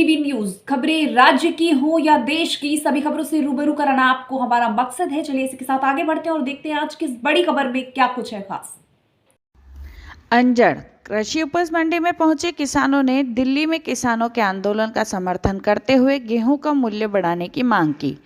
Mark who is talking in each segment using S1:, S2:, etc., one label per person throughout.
S1: TV news, खबरें राज्य की हो या देश की, सभी खबरों से रूबरू कराना आपको हमारा मकसद है। चलिए इसी के साथ आगे बढ़ते हैं और देखते हैं आज की इस बड़ी खबर में क्या कुछ है खास।
S2: अंजड़ कृषि उपज मंडी में पहुंचे किसानों ने दिल्ली में किसानों के आंदोलन का समर्थन करते हुए गेहूं का मूल्य बढ़ाने की मांग की।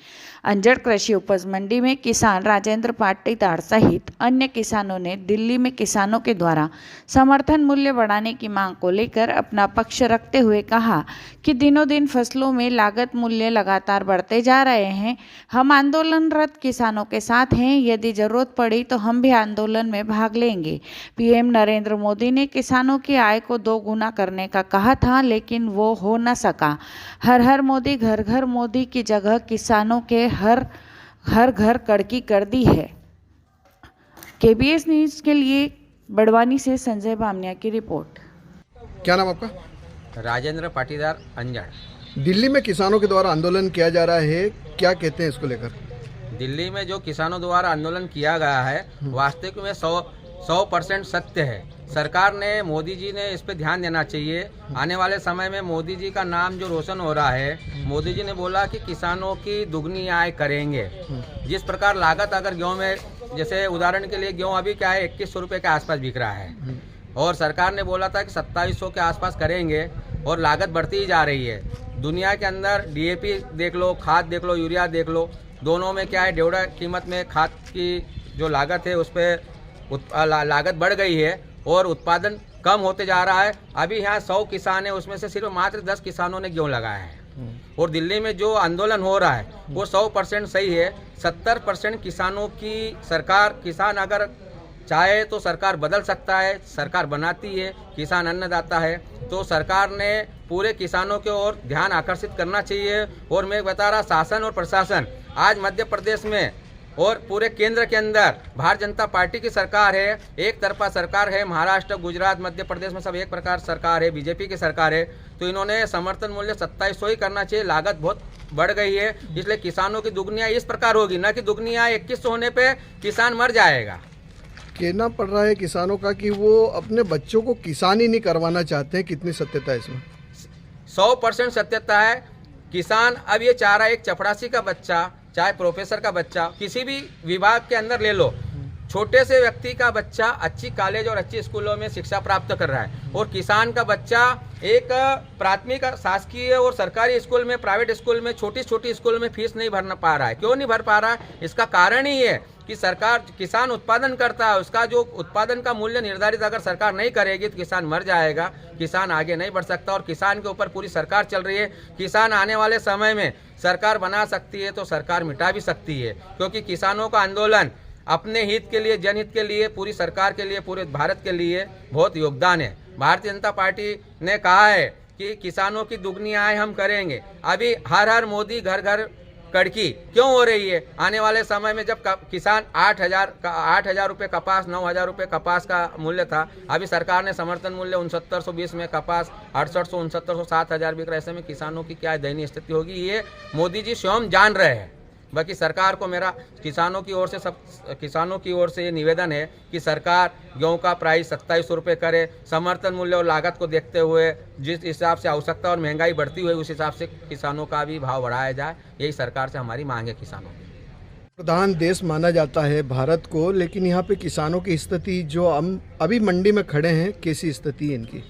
S2: अंजड़ कृषि उपज मंडी में किसान राजेंद्र पाटीदार सहित अन्य किसानों ने दिल्ली में किसानों के द्वारा समर्थन मूल्य बढ़ाने की मांग को लेकर अपना पक्ष रखते हुए कहा कि दिनों दिन फसलों में लागत मूल्य लगातार बढ़ते जा रहे हैं। हम आंदोलनरत किसानों के साथ हैं, यदि जरूरत पड़ी तो हम भी आंदोलन में भाग लेंगे। पीएम नरेंद्र मोदी ने किसानों की आय को 2 गुना करने का कहा था, लेकिन वो हो न सका। हर हर मोदी घर घर मोदी की जगह किसानों के हर घर कड़की कर दी है। केबीएस न्यूज़ के लिए बड़वानी से संजय बामनिया की रिपोर्ट।
S3: क्या नाम आपका?
S4: राजेंद्र पाटीदार अंजड़।
S3: दिल्ली में किसानों के द्वारा आंदोलन किया जा रहा है, क्या कहते हैं इसको लेकर?
S4: दिल्ली में जो किसानों द्वारा आंदोलन किया गया है वास्तविक में 100% सत्य है। सरकार ने, मोदी जी ने इस पे ध्यान देना चाहिए। आने वाले समय में मोदी जी का नाम जो रोशन हो रहा है, मोदी जी ने बोला कि किसानों की दुगनी आय करेंगे। जिस प्रकार लागत अगर गेहूँ में, जैसे उदाहरण के लिए गेहूँ अभी क्या है 2100 रुपये के आसपास बिक रहा है और सरकार ने बोला था कि 2700 के आसपास करेंगे और लागत बढ़ती ही जा रही है। दुनिया के अंदर डीएपी देख लो, खाद देख लो, यूरिया देख लो, दोनों में क्या है, डेढ़ कीमत में खाद की जो लागत है उस पर लागत बढ़ गई है और उत्पादन कम होते जा रहा है। अभी यहाँ 100 किसान है, उसमें से सिर्फ मात्र 10 किसानों ने गेहूँ लगाया है। और दिल्ली में जो आंदोलन हो रहा है वो 100% सही है। 70% किसानों की सरकार, किसान अगर चाहे तो सरकार बदल सकता है, सरकार बनाती है, किसान अन्नदाता है, तो सरकार ने पूरे किसानों की ओर ध्यान आकर्षित करना चाहिए। और मैं बता रहा, शासन और प्रशासन आज मध्य प्रदेश में और पूरे केंद्र के अंदर भारतीय जनता पार्टी की सरकार है, एक तरफा सरकार है। महाराष्ट्र, गुजरात, मध्य प्रदेश में सब एक प्रकार सरकार है, बीजेपी की सरकार है। तो इन्होंने समर्थन मूल्य 2700 ही करना चाहिए। लागत बहुत बढ़ गई है, इसलिए किसानों की दुगनी आय इस प्रकार होगी, न कि दुगनी आय 2100 होने पे किसान मर जाएगा।
S3: कहना पड़ रहा है किसानों का कि वो अपने बच्चों को किसान ही नहीं करवाना चाहते हैं, कितनी सत्यता है इसमें?
S4: 100% सत्यता है। किसान अब ये चाह रहा है, एक चपरासी का बच्चा, चाहे प्रोफेसर का बच्चा, किसी भी विभाग के अंदर ले लो, छोटे से व्यक्ति का बच्चा अच्छी कॉलेज और अच्छी स्कूलों में शिक्षा प्राप्त कर रहा है। और किसान का बच्चा एक प्राथमिक, शासकीय और सरकारी स्कूल में, प्राइवेट स्कूल में, छोटी छोटी स्कूल में फीस नहीं भर पा रहा है। क्यों नहीं भर पा रहा है? इसका कारण ही है कि सरकार, किसान उत्पादन करता है, उसका जो उत्पादन का मूल्य निर्धारित अगर सरकार नहीं करेगी तो किसान मर जाएगा, किसान आगे नहीं बढ़ सकता। और किसान के ऊपर पूरी सरकार चल रही है। किसान आने वाले समय में सरकार बना सकती है तो सरकार मिटा भी सकती है, क्योंकि किसानों का आंदोलन अपने हित के लिए, जनहित के लिए, पूरी सरकार के लिए, पूरे भारत के लिए बहुत योगदान है। भारतीय जनता पार्टी ने कहा है कि किसानों की दुगनी आय हम करेंगे। अभी हर हर मोदी घर घर कड़की क्यों हो रही है? आने वाले समय में जब किसान 8,000 रुपये कपास, 9,000 रुपये कपास का मूल्य था, अभी सरकार ने समर्थन मूल्य 6920 में कपास 6800, 6900, 7,000 बिक रहा है। ऐसे में किसानों की क्या दयनीय स्थिति होगी, ये मोदी जी स्वयं जान रहे हैं। बाकी सरकार को मेरा किसानों की ओर से, सब किसानों की ओर से ये निवेदन है कि सरकार गेहूं का प्राइस 2700 रुपये करे। समर्थन मूल्य और लागत को देखते हुए जिस हिसाब से आवश्यकता और महंगाई बढ़ती हुई, उस हिसाब से किसानों का भी भाव बढ़ाया जाए। यही सरकार से हमारी मांग है किसानों की।
S3: प्रधान देश माना जाता है भारत को, लेकिन यहाँ पे किसानों की स्थिति, जो हम अभी मंडी में खड़े हैं, कैसी स्थिति है इनकी?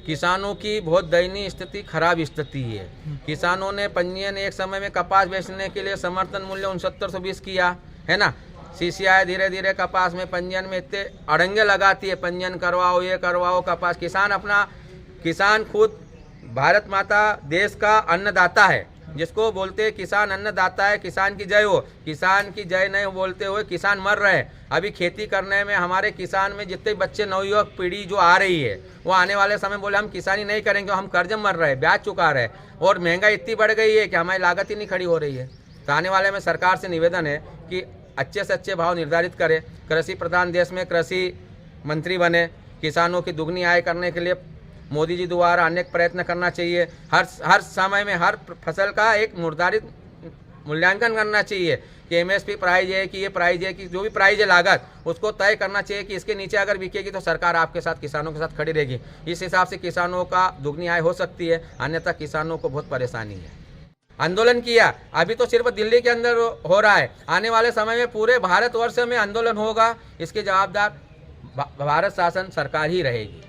S4: किसानों की बहुत दयनीय स्थिति, खराब स्थिति है। किसानों ने पंजीयन एक समय में कपास बेचने के लिए समर्थन मूल्य 6920 किया है ना। सीसीआई धीरे धीरे कपास में पंजीयन में इतने अड़ंगे लगाती है, पंजीयन करवाओ, ये करवाओ कपास। किसान खुद भारत माता देश का अन्नदाता है, जिसको बोलते हैं किसान अन्नदाता है, किसान की जय हो। किसान की जय नहीं बोलते हुए किसान मर रहे हैं। अभी खेती करने में हमारे किसान में जितने बच्चे, नवयुवक पीढ़ी जो आ रही है, वो आने वाले समय बोले हम किसानी नहीं करेंगे, हम कर्ज मर रहे हैं, ब्याज चुका रहे हैं और महंगाई इतनी बढ़ गई है कि हमारी लागत ही नहीं खड़ी हो रही है। तो आने वाले में सरकार से निवेदन है कि अच्छे से अच्छे भाव निर्धारित करे। कृषि प्रधान देश में कृषि मंत्री बने। किसानों की दुगनी आय करने के लिए मोदी जी द्वारा अनेक प्रयत्न करना चाहिए। हर समय में हर फसल का एक निर्धारित मूल्यांकन करना चाहिए कि कि एमएसपी प्राइस है कि ये प्राइस है कि जो भी प्राइस है लागत उसको तय करना चाहिए कि इसके नीचे अगर बिकेगी तो सरकार आपके साथ किसानों के साथ खड़ी रहेगी। इस हिसाब से किसानों का दुगनी आय हो सकती है, अन्यथा किसानों को बहुत परेशानी है। आंदोलन किया, अभी तो सिर्फ दिल्ली के अंदर हो रहा है, आने वाले समय में पूरे भारतवर्ष में आंदोलन होगा। इसके जवाबदार भारत शासन सरकार ही रहेगी।